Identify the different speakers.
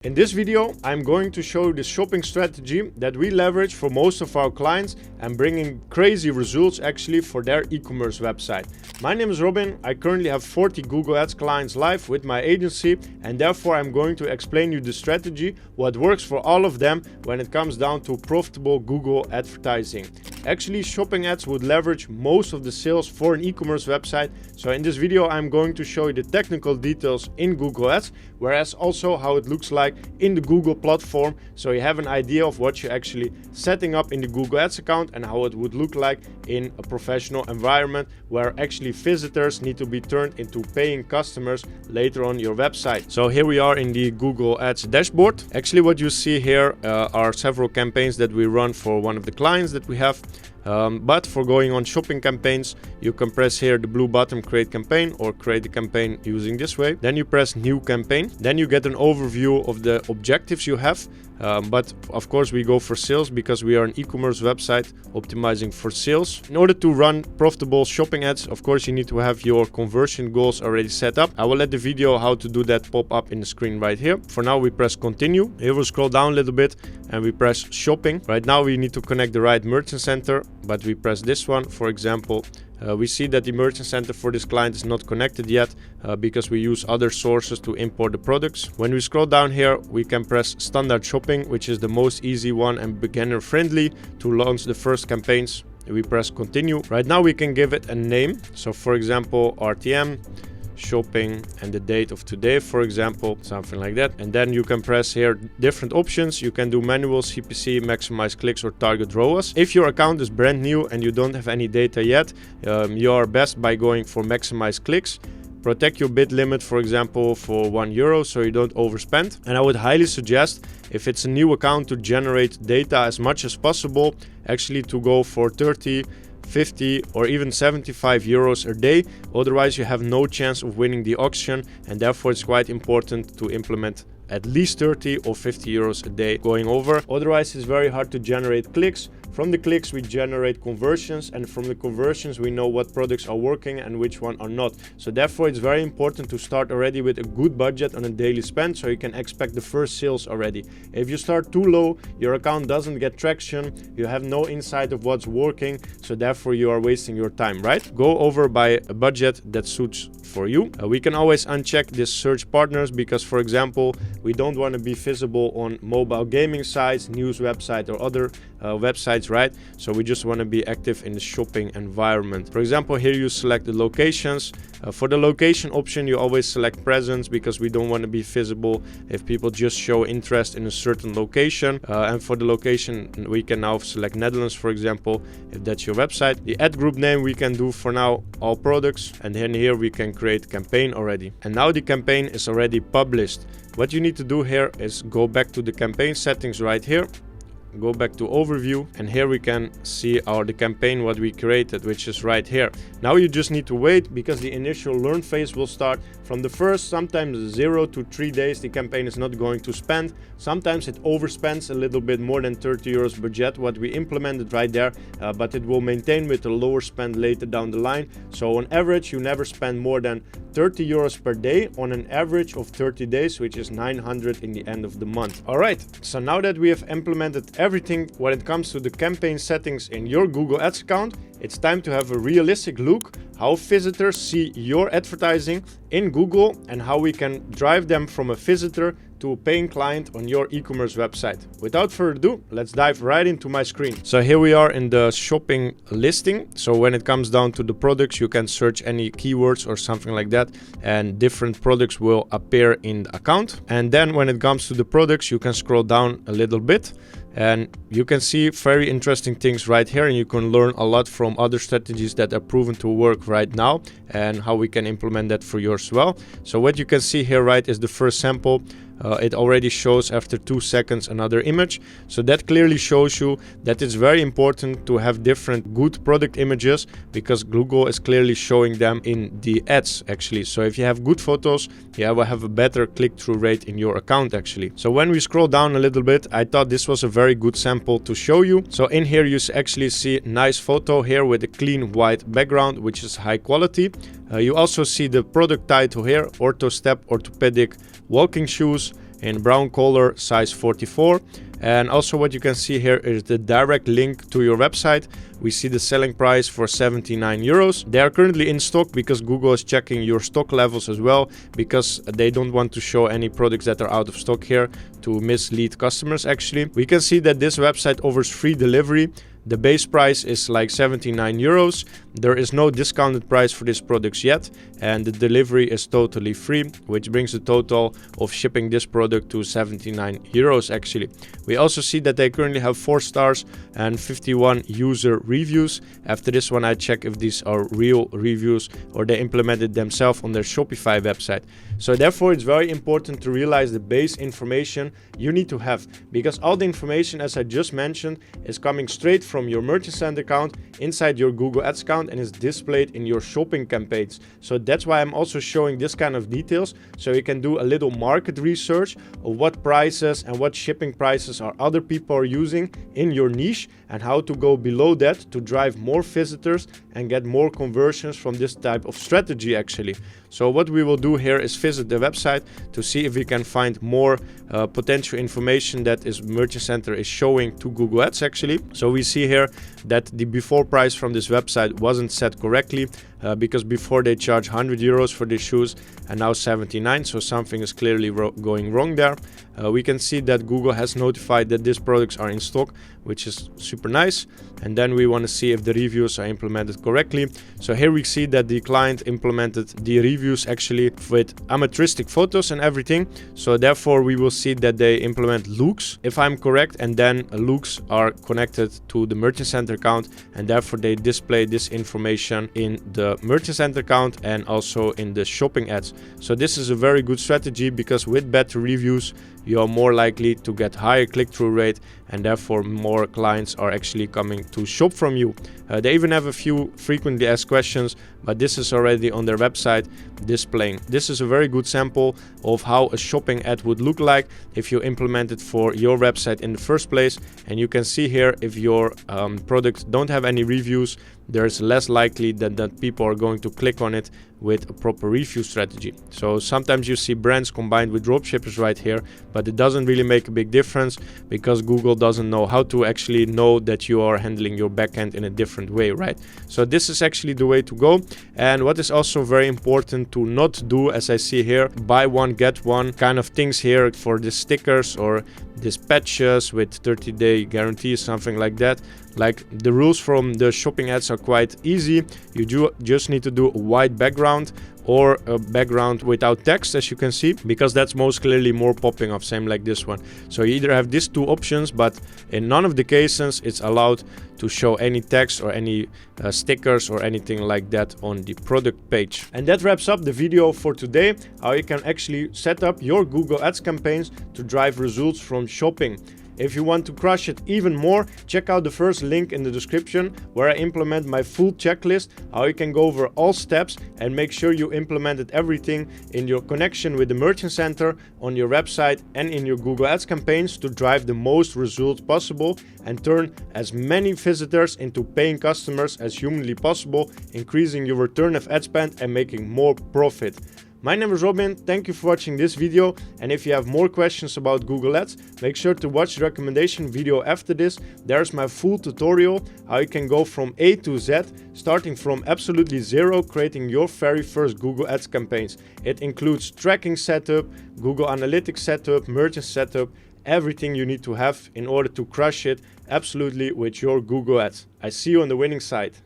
Speaker 1: In this video, I'm going to show the shopping strategy that we leverage for most of our clients and bringing crazy results actually for their e-commerce website. My name is Robin. I currently have 40 Google Ads clients live with my agency, and therefore I'm going to explain you the strategy, what works for all of them when it comes down to profitable Google advertising. Actually, shopping ads would leverage most of the sales for an e-commerce website. So in this video, I'm going to show you the technical details in Google Ads, whereas also how it looks like in the Google platform, so you have an idea of what you're actually setting up in the Google Ads account and how it would look like in a professional environment where actually visitors need to be turned into paying customers later on your website. So here we are in the Google Ads dashboard. Actually, what you see here are several campaigns that we run for one of the clients that we have. But for going on shopping campaigns, you can press here the blue button, create campaign, or create a campaign using this way. Then you press new campaign. Then you get an overview of the objectives you have. But of course we go for sales because we are an e-commerce website optimizing for sales. In order to run profitable shopping ads, of course you need to have your conversion goals already set up. I will let the video how to do that pop up in the screen right here. For now we press continue. Here we'll scroll down a little bit and we press shopping. Right now we need to connect the right merchant center, but we press this one, for example. We see that the merchant center for this client is not connected yet because we use other sources to import the products. When we scroll down here, we can press standard shopping, which is the most easy one and beginner friendly to launch the first campaigns. We press continue. Right now we can give it a name. So for example, RTM, shopping, and the date of today, for example, something like that. And then you can press here different options. You can do manual, CPC, maximize clicks, or target ROAS. If your account is brand new and you don't have any data yet, you are best by going for maximize clicks. Protect your bid limit, for example, for €1 so you don't overspend. And I would highly suggest, if it's a new account, to generate data as much as possible, actually to go for 30, 50 or even €75 a day. Otherwise you have no chance of winning the auction, and therefore it's quite important to implement at least 30 or 50 euros a day going over. Otherwise it's very hard to generate clicks. From the clicks we generate conversions, and from the conversions we know what products are working and which one are not. So therefore it's very important to start already with a good budget on a daily spend, so you can expect the first sales already. If you start too low, your account doesn't get traction, you have no insight of what's working, so therefore you are wasting your time, right? Go over by a budget that suits for you. We can always uncheck this search partners because, for example, we don't want to be visible on mobile gaming sites, news website, or other websites, right? So we just want to be active in the shopping environment. For example, here you select the locations. For the location option, you always select presence because we don't want to be visible if people just show interest in a certain location. And for the location, we can now select Netherlands, for example, if that's your website. The ad group name we can do for now all products, and then here we can create campaign already. And now the campaign is already published. What you need to do here is go back to the campaign settings right here. Go back to overview, and here we can see the campaign what we created, which is right here. Now you just need to wait because the initial learn phase will start. From the first sometimes 0 to 3 days the campaign is not going to spend. Sometimes it overspends a little bit more than 30 euros budget what we implemented right there, but it will maintain with a lower spend later down the line. So on average you never spend more than 30 euros per day on an average of 30 days, which is 900 in the end of the month. All right, so now that we have implemented everything when it comes to the campaign settings in your Google Ads account, it's time to have a realistic look how visitors see your advertising in Google and how we can drive them from a visitor to a paying client on your e-commerce website. Without further ado, let's dive right into my screen. So here we are in the shopping listing. So when it comes down to the products, you can search any keywords or something like that, and different products will appear in the account. And then when it comes to the products, you can scroll down a little bit and you can see very interesting things right here, and you can learn a lot from other strategies that are proven to work right now and how we can implement that for yours as well. So what you can see here, right, is the first sample. It already shows after 2 seconds another image. So that clearly shows you that it's very important to have different good product images because Google is clearly showing them in the ads actually. So if you have good photos, you will have a better click-through rate in your account actually. So when we scroll down a little bit, I thought this was a very good sample to show you. So in here you actually see a nice photo here with a clean white background, which is high quality. You also see the product title here, Ortho Step Orthopedic Walking Shoes. in brown color, size 44. And also what you can see here is the direct link to your website. We see the selling price for 79 euros. They are currently in stock because Google is checking your stock levels as well, because they don't want to show any products that are out of stock here to mislead customers actually. We can see that this website offers free delivery. The base price is like 79 euros. There is no discounted price for these products yet, and the delivery is totally free, which brings the total of shipping this product to 79 euros actually. We also see that they currently have 4 stars and 51 user reviews. After this one, I check if these are real reviews or they implemented themselves on their Shopify website. So therefore, it's very important to realize the base information you need to have, because all the information, as I just mentioned, is coming straight from your Merchant Center account inside your Google Ads account and is displayed in your shopping campaigns. So that's why I'm also showing this kind of details, so you can do a little market research of what prices and what shipping prices are other people are using in your niche, and how to go below that to drive more visitors and get more conversions from this type of strategy actually. So what we will do here is visit the website to see if we can find more potential information that is Merchant Center is showing to Google Ads actually. So we see here that the before price from this website wasn't set correctly, because before they charge 100 euros for these shoes and now 79, so something is clearly going wrong there. We can see that Google has notified that these products are in stock, which is super nice. And then we want to see if the reviews are implemented correctly. So here we see that the client implemented the reviews actually with amateuristic photos and everything. So therefore we will see that they implement looks, if I'm correct, and then looks are connected to the Merchant Center account, and therefore they display this information in the Merchant Center account and also in the shopping ads. So this is a very good strategy, because with better reviews you are more likely to get higher click-through rate, and therefore more clients are actually coming to shop from you. They even have a few frequently asked questions, but this is already on their website displaying. This is a very good sample of how a shopping ad would look like if you implement it for your website in the first place. And you can see here, if your products don't have any reviews, there's less likely that people are going to click on it with a proper review strategy. So sometimes you see brands combined with dropshippers right here, but it doesn't really make a big difference, because Google doesn't know how to actually know that you are handling your backend in a different way, right? So this is actually the way to go. And what is also very important to not do, as I see here, buy one get one kind of things here for the stickers or these patches with 30-day guarantee, something like that. Like, the rules from the shopping ads are quite easy. You just need to do a white background or a background without text, as you can see, because that's most clearly more popping off, same like this one. So you either have these two options, but in none of the cases it's allowed to show any text or any stickers or anything like that on the product page. And that wraps up the video for today, how you can actually set up your Google Ads campaigns to drive results from shopping. If you want to crush it even more, check out the first link in the description, where I implement my full checklist, how you can go over all steps and make sure you implemented everything in your connection with the Merchant Center, on your website and in your Google Ads campaigns to drive the most results possible and turn as many visitors into paying customers as humanly possible, increasing your return of ad spend and making more profit. My name is Robin, thank you for watching this video, and if you have more questions about Google Ads, make sure to watch the recommendation video after this. There's my full tutorial, how you can go from A to Z, starting from absolutely zero, creating your very first Google Ads campaigns. It includes tracking setup, Google Analytics setup, merchant setup, everything you need to have in order to crush it absolutely with your Google Ads. I see you on the winning side.